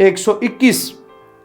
121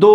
2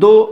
2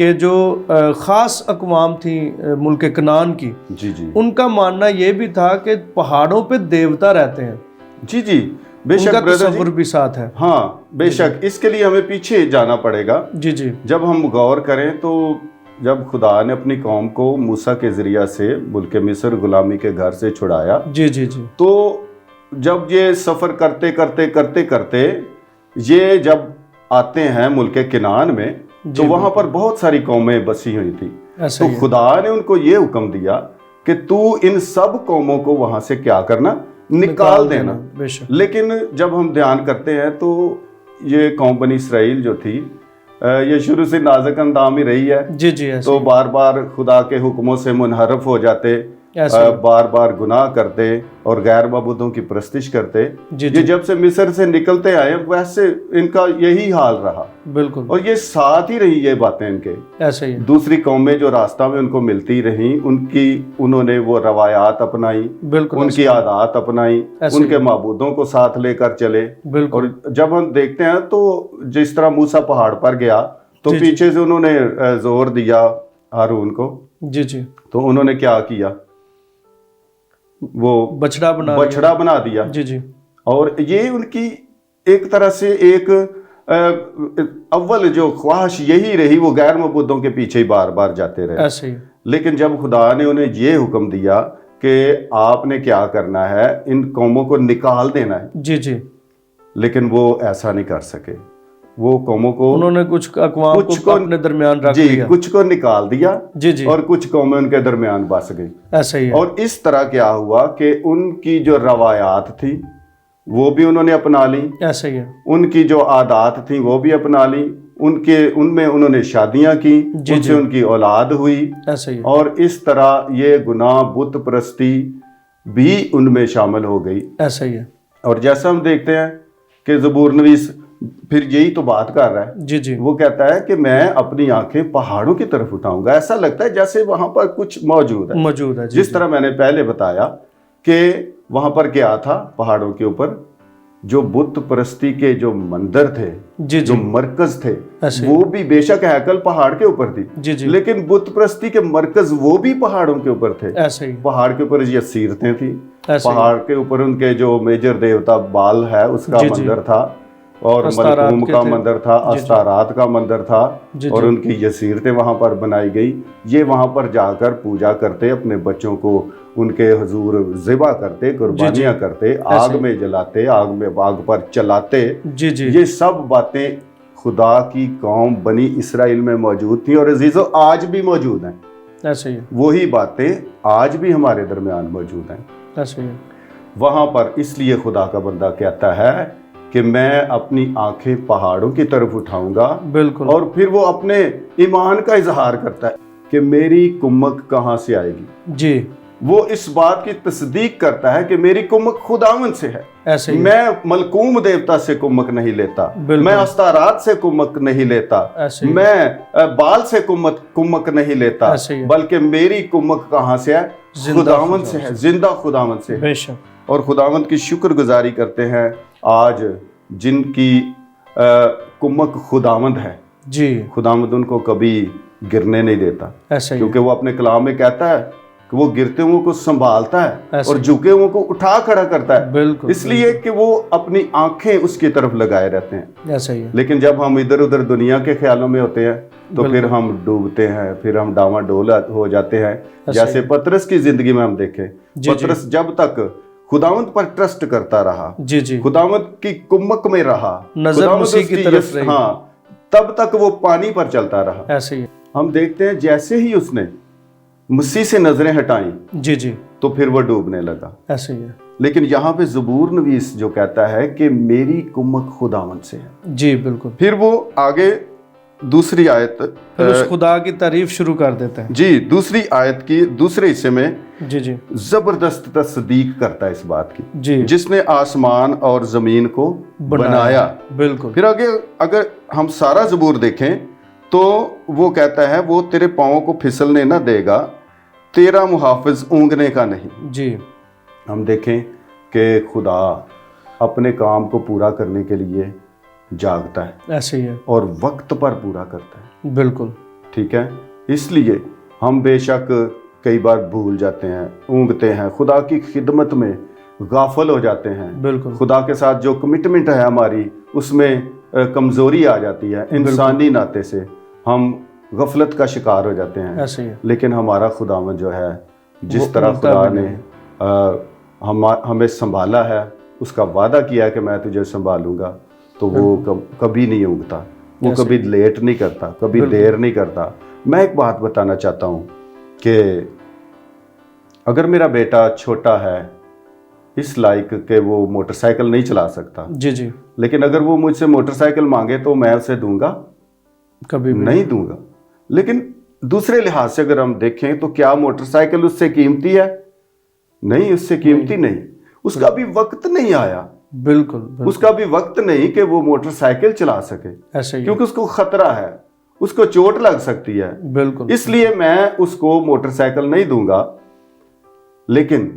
کہ جو خاص اقوام تھیں ملک کنعان کی، جی جی ان کا ماننا یہ بھی تھا کہ پہاڑوں پہ دیوتا رہتے ہیں، جی جی بے ان شک کا بردر تصور جی، بھی ساتھ ہے۔ ہاں بے شک، اس کے لیے ہمیں پیچھے جانا پڑے گا۔ جی جی جب ہم غور کریں تو جب خدا نے اپنی قوم کو موسیٰ کے ذریعہ سے ملک مصر غلامی کے گھر سے چھڑایا، جی جی جی تو جب یہ سفر کرتے کرتے کرتے کرتے یہ جب آتے ہیں ملک کنعان میں، تو وہاں پر بہت ساری قومیں بسی ہوئی تھیں۔ ایسا تو ہی ہے، خدا نے ان کو یہ حکم دیا کہ تو ان سب قوموں کو وہاں سے کیا کرنا، نکال دینا۔ بے شک، لیکن جب ہم دھیان کرتے ہیں تو یہ قوم بنی اسرائیل جو تھی یہ شروع سے نازک اندام ہی رہی ہے، جی جی ایسا تو بار بار خدا کے حکموں سے منحرف ہو جاتے، ایسا ہی، بار بار گناہ کرتے اور غیر معبودوں کی پرستش کرتے۔ جی یہ جی جب سے مصر سے نکلتے آئے ویسے ان کا یہی حال رہا، بالکل اور یہ ساتھ ہی رہی یہ باتیں ان کے۔ ایسا ہی ہے، دوسری قومیں جو راستہ میں ان کو ملتی رہیں، انہوں نے وہ روایات اپنائی، بالکل ان کی عادات اپنائی، ایسے ان ہی کے معبودوں کو ساتھ لے کر چلے۔ اور بالکل جب ہم دیکھتے ہیں تو جس طرح موسیٰ پہاڑ پر گیا تو جی جی پیچھے سے انہوں نے زور دیا ہارون کو، جی جی تو انہوں نے کیا کیا، وہ بچڑا بنا لیا۔ بچڑا بنا دیا۔ جی جی اور یہ ان کی ایک طرح سے ایک اول جو خواہش یہی رہی، وہ غیر معبودوں کے پیچھے ہی بار بار جاتے رہے۔ ایسا ہی، لیکن جب خدا نے انہیں یہ حکم دیا کہ آپ نے کیا کرنا ہے، ان قوموں کو نکال دینا ہے، جی جی لیکن وہ ایسا نہیں کر سکے۔ وہ قوموں کو انہوں نے کچھ اقوام کو اپنے درمیان رکھ جی لیا۔ کچھ کو نکال دیا جی جی اور کچھ قومیں ان کے درمیان بس گئی۔ ایسا ہی ہے، اور اس طرح کیا ہوا کہ ان کی جو روایات تھیں وہ بھی انہوں نے اپنا لی، ایسا ہی ہے، ان کی جو عادات تھیں وہ بھی اپنا لی، ان میں انہوں نے شادیاں کی، جی ان سے جی ان کی اولاد ہوئی، ایسا ہی ہے، اور اس طرح یہ گناہ بت پرستی بھی ان میں شامل ہو گئی۔ ایسا ہی ہے، اور جیسا ہم دیکھتے ہیں کہ زبور نویس پھر یہی تو بات کر رہا ہے، جی جی وہ کہتا ہے کہ میں اپنی آنکھیں پہاڑوں کی طرف اٹھاؤں گا۔ ایسا لگتا ہے جیسے وہاں پر کچھ موجود ہے، موجود ہے، جی جس طرح میں نے پہلے بتایا کہ وہاں پر کیا تھا، پہاڑوں کے اوپر جو بت پرستی کے جو مندر تھے، جی جو جی مرکز تھے، ایسے وہ بھی بے شک ہیکل پہاڑ کے اوپر تھی، جی جی لیکن بت پرستی کے مرکز وہ بھی پہاڑوں کے اوپر تھے۔ ایسا ہی، پہاڑ کے اوپر یہ سیرتیں تھیں، ایسے ہی، پہاڑ کے اوپر ان کے جو میجر دیوتا بال ہے اس کا جی جی مندر تھا، اور استارات ملکوم کے کا تھے، مندر تھا، جی جی استارات کا مندر تھا، جی اور جی ان کی یہ سیرتیں وہاں پر بنائی گئی۔ یہ وہاں پر جا کر پوجا کرتے، اپنے بچوں کو ان کے حضور ذبح کرتے، قربانیاں کرتے، آگ میں جلاتے، آگ پر چلاتے۔ جی جی یہ سب باتیں خدا کی قوم بنی اسرائیل میں موجود تھیں، اور عزیزو آج بھی موجود ہیں۔ ایسا ہی ہے، وہی باتیں آج بھی ہمارے درمیان موجود ہیں۔ ایسا ہی ہے، وہاں پر اس لیے خدا کا بندہ کہتا ہے کہ میں اپنی آنکھیں پہاڑوں کی طرف اٹھاؤں گا، بالکل اور پھر وہ اپنے ایمان کا اظہار کرتا ہے کہ میری کمک کہاں سے آئے گی۔ جی وہ اس بات کی تصدیق کرتا ہے کہ میری کمک خداوند سے ہے۔ ایسا ہی ہے، میں ملکوم دیوتا سے کمک نہیں لیتا، بالکل میں استارات سے کمک نہیں لیتا، ایسے ہی، میں بال سے کمک نہیں لیتا، ایسے ہی ہے، بلکہ میری کمک کہاں سے ہے؟ زندہ خداوند سے ہے، زندہ خداوند سے ہے۔ بے شک، اور خداوند کی شکر گزاری کرتے ہیں آج جن کی کمک خداوند ہے، جی خداوند ان کو کبھی گرنے نہیں دیتا، ایسا ہی ہے، کیونکہ وہ اپنے کلام میں کہتا ہے کہ وہ گرتے ہوئے کو سنبھالتا ہے ایسے اور ہی، جھکے ہوئے کو اٹھا کھڑا کرتا ہے، بالکل اس لیے کہ وہ اپنی آنکھیں اس کی طرف لگائے رہتے ہیں۔ ایسا ہی ہے، لیکن جب ہم ادھر ادھر دنیا کے خیالوں میں ہوتے ہیں تو پھر بالکل، ہم ڈوبتے ہیں، پھر ہم ڈاواں ڈول ہو جاتے ہیں۔ ایسا جیسے ہی، پطرس کی زندگی میں ہم دیکھیں، جی جی پطرس جب تک خداوند پر ٹرسٹ کرتا رہا، جی جی خداوند کی کمک میں رہا، نظر خداوند مسیح اس کی طرف رہی، ہاں، تب تک وہ پانی پر چلتا رہا۔ ایسا ہی ہے، ہم دیکھتے ہیں جیسے ہی اس نے مسیح سے نظریں ہٹائیں جی جی تو پھر وہ ڈوبنے لگا۔ ایسا ہی ہے، لیکن یہاں پہ زبور نویس جو کہتا ہے کہ میری کمک خداوند سے ہے، جی بالکل، پھر وہ آگے دوسری آیت، پھر اس خدا کی تعریف شروع کر دیتے ہیں، جی دوسری آیت کی دوسرے حصے میں جی جی زبردست تصدیق کرتا ہے اس بات کی، جی جس نے آسمان اور زمین کو بنایا۔ بالکل، پھر آگے اگر ہم سارا زبور دیکھیں تو وہ کہتا ہے وہ تیرے پاؤں کو پھسلنے نہ دے گا، تیرا محافظ اونگنے کا نہیں۔ جی ہم دیکھیں کہ خدا اپنے کام کو پورا کرنے کے لیے جاگتا ہے ایسا ہی ہے، اور وقت پر پورا کرتا ہے۔ بالکل، ٹھیک ہے، اس لیے ہم بے شک کئی بار بھول جاتے ہیں، اونگتے ہیں، خدا کی خدمت میں غافل ہو جاتے ہیں، بالکل خدا کے ساتھ جو کمٹمنٹ ہے ہماری اس میں کمزوری آ جاتی ہے، انسانی ناطے سے ہم غفلت کا شکار ہو جاتے ہیں۔ ایسے ہی ہے، لیکن ہمارا خداوند جو ہے جس وہ طرح اونگتا خدا بھی نے ہمیں سنبھالا ہے، اس کا وعدہ کیا ہے کہ میں تجھے سنبھالوں گا، تو وہ کبھی نہیں اونگتا، وہ کبھی لیٹ نہیں کرتا، کبھی دیر نہیں کرتا۔ میں ایک بات بتانا چاہتا ہوں کہ اگر میرا بیٹا چھوٹا ہے اس لائق کہ وہ موٹر سائیکل نہیں چلا سکتا، جی جی، لیکن اگر وہ مجھ سے موٹر سائیکل مانگے تو میں اسے دوں گا؟ کبھی بھی نہیں دوں گا۔ لیکن دوسرے لحاظ سے اگر ہم دیکھیں تو کیا موٹر سائیکل اس سے قیمتی ہے؟ نہیں، اس سے قیمتی نہیں۔ اس کا بھی وقت نہیں آیا، بالکل اس کا بھی وقت نہیں کہ وہ موٹر سائیکل چلا سکے، ایسے ہی، کیونکہ اس کو خطرہ ہے، اس کو چوٹ لگ سکتی ہے۔ بالکل اس لیے میں اس کو موٹر سائیکل نہیں دوں گا۔ لیکن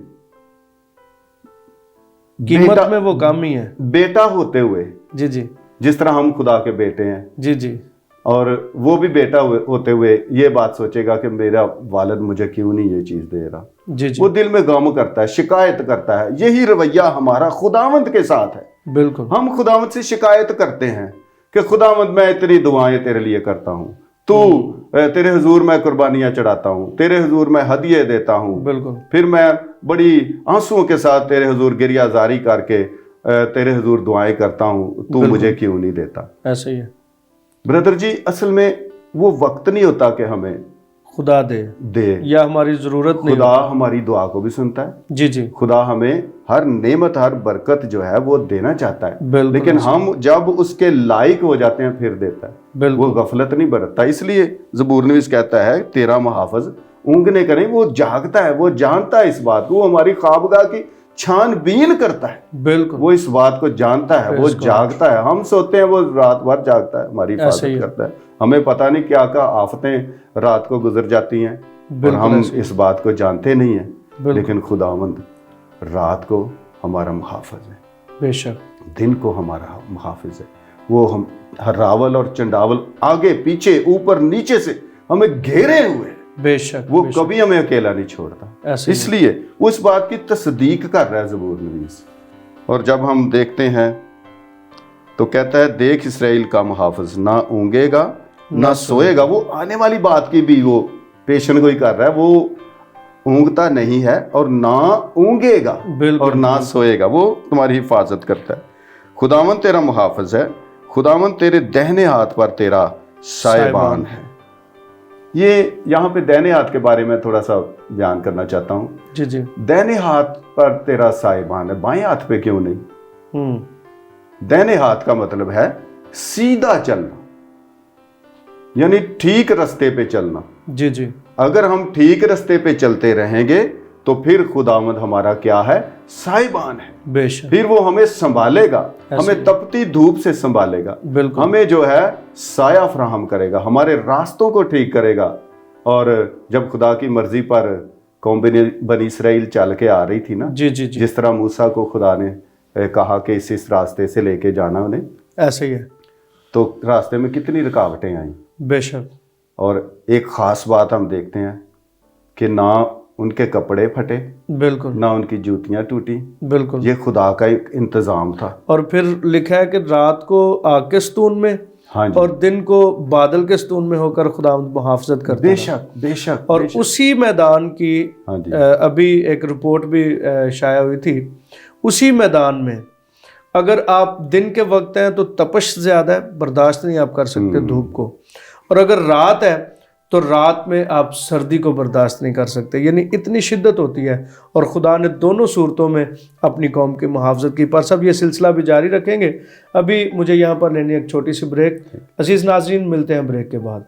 قیمت میں وہ کم ہی ہے، بیٹا ہوتے ہوئے جی جی جس طرح ہم خدا کے بیٹے ہیں، جی جی، اور وہ بھی بیٹا ہوتے ہوئے یہ بات سوچے گا کہ میرا والد مجھے کیوں نہیں یہ چیز دے رہا، جی جی، وہ دل میں غم کرتا ہے، شکایت کرتا ہے۔ یہی رویہ ہمارا خداوند کے ساتھ ہے۔ بالکل ہم خداوند سے شکایت کرتے ہیں کہ خداوند میں اتنی دعائیں تیرے لیے کرتا ہوں، تیرے حضور میں قربانیاں چڑھاتا ہوں، تیرے حضور میں ہدیے دیتا ہوں، بالکل، پھر میں بڑی آنسوؤں کے ساتھ تیرے حضور گریہ زاری کر کے تیرے حضور دعائیں کرتا ہوں، تو مجھے کیوں نہیں دیتا؟ ایسے ہی ہے، بردر جی، اصل میں وہ وقت نہیں ہوتا کہ ہمیں خدا دے یا ہماری ضرورت نہیں، خدا ہماری دعا کو بھی سنتا ہے، جی جی، خدا ہمیں ہر نعمت ہر برکت جو ہے وہ دینا چاہتا ہے، بالکل، لیکن ہم جب اس کے لائق ہو جاتے ہیں پھر دیتا ہے، وہ بالکل غفلت نہیں برتتا۔ اس لیے زبور نویس کہتا ہے تیرا محافظ اونگنے کا نہیں، وہ جاگتا ہے، وہ جانتا ہے اس بات کو، وہ ہماری خوابگاہ کی چھان بین کرتا ہے، بالکل، وہ اس بات کو جانتا ہے، وہ جاگتا ہے۔ ہم سوتے ہیں، وہ رات بھر جاگتا ہے، ہماری حفاظت کرتا ہے۔ ہمیں پتہ نہیں کیا کیا آفتیں رات کو گزر جاتی ہیں اور ہم اس بات کو جانتے نہیں ہیں، لیکن خداوند رات کو ہمارا محافظ ہے، بے شک دن کو ہمارا محافظ ہے۔ وہ ہم راول اور چنڈاول آگے پیچھے اوپر نیچے سے ہمیں گھیرے ہوئے، بے شک وہ کبھی ہمیں اکیلا نہیں چھوڑتا۔ اس لیے وہ اس بات کی تصدیق کر رہا ہے زبور نویس۔ اور جب ہم دیکھتے ہیں تو کہتا ہے دیکھ اسرائیل کا محافظ نہ اونگے گا نہ سوئے گا۔ وہ آنے والی بات کی بھی وہ پیشن گوئی کر رہا ہے، وہ اونگتا نہیں ہے اور نہ اونگے گا اور نہ سوئے گا، وہ تمہاری حفاظت کرتا ہے۔ خداوند تیرا محافظ ہے، خداوند تیرے دہنے ہاتھ پر تیرا سائبان ہے۔ یہ یہاں پہ دہنے ہاتھ کے بارے میں تھوڑا سا بیان کرنا چاہتا ہوں۔ جی جی، دہنے ہاتھ پر تیرا سائبان ہے، بائیں ہاتھ پہ کیوں نہیں؟ دہنے ہاتھ کا مطلب ہے سیدھا چلنا، یعنی ٹھیک رستے پہ چلنا۔ جی جی، اگر ہم ٹھیک رستے پہ چلتے رہیں گے تو پھر خداوند ہمارا کیا ہے؟ سائبان ہے، بے شک، پھر وہ ہمیں سنبھالے گا، ہمیں تپتی دھوپ سے سنبھالے گا، بالکل، ہمیں جو ہے سایہ فراہم کرے گا، ہمارے راستوں کو ٹھیک کرے گا۔ اور جب خدا کی مرضی پر قوم بنی اسرائیل چل کے آ رہی تھی نا، جی جی جی، جس طرح موسیٰ کو خدا نے کہا کہ اس راستے سے لے کے جانا انہیں، ایسے ہی ہے، تو راستے میں کتنی رکاوٹیں آئیں، بے شک، اور ایک خاص بات ہم دیکھتے ہیں کہ نہ ان کے کپڑے پھٹے، بالکل، نہ ان کی جوتیاں ٹوٹی، بالکل، یہ خدا کا ایک انتظام تھا۔ اور پھر لکھا ہے کہ رات کو آگ کے ستون میں ہاں جی، اور دن کو بادل کے ستون میں ہو کر خداوند محافظت کرتا بے ہے۔ شک بے شک، اور اسی میدان کی ہاں جی، ابھی ایک رپورٹ بھی شائع ہوئی تھی، اسی میدان میں اگر آپ دن کے وقت ہیں تو تپش زیادہ ہے، برداشت نہیں آپ کر سکتے دھوپ کو، اور اگر رات ہے تو رات میں آپ سردی کو برداشت نہیں کر سکتے، یعنی اتنی شدت ہوتی ہے۔ اور خدا نے دونوں صورتوں میں اپنی قوم کی محافظت کی۔ پر سب یہ سلسلہ بھی جاری رکھیں گے۔ ابھی مجھے یہاں پر لینی ایک چھوٹی سی بریک۔ عزیز ناظرین، ملتے ہیں بریک کے بعد۔